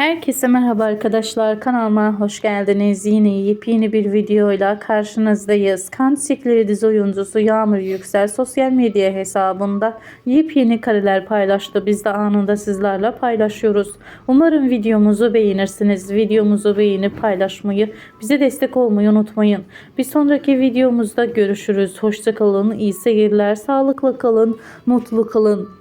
Herkese merhaba arkadaşlar, kanalıma hoş geldiniz. Yine yepyeni bir videoyla karşınızdayız. Kan Çiçekleri dizi oyuncusu Yağmur Yüksel sosyal medya hesabında yepyeni kareler paylaştı. Biz de anında sizlerle paylaşıyoruz. Umarım videomuzu beğenirsiniz. Videomuzu beğenip paylaşmayı, bize destek olmayı unutmayın. Bir sonraki videomuzda görüşürüz. Hoşça kalın, iyi seyirler, sağlıklı kalın, mutlu kalın.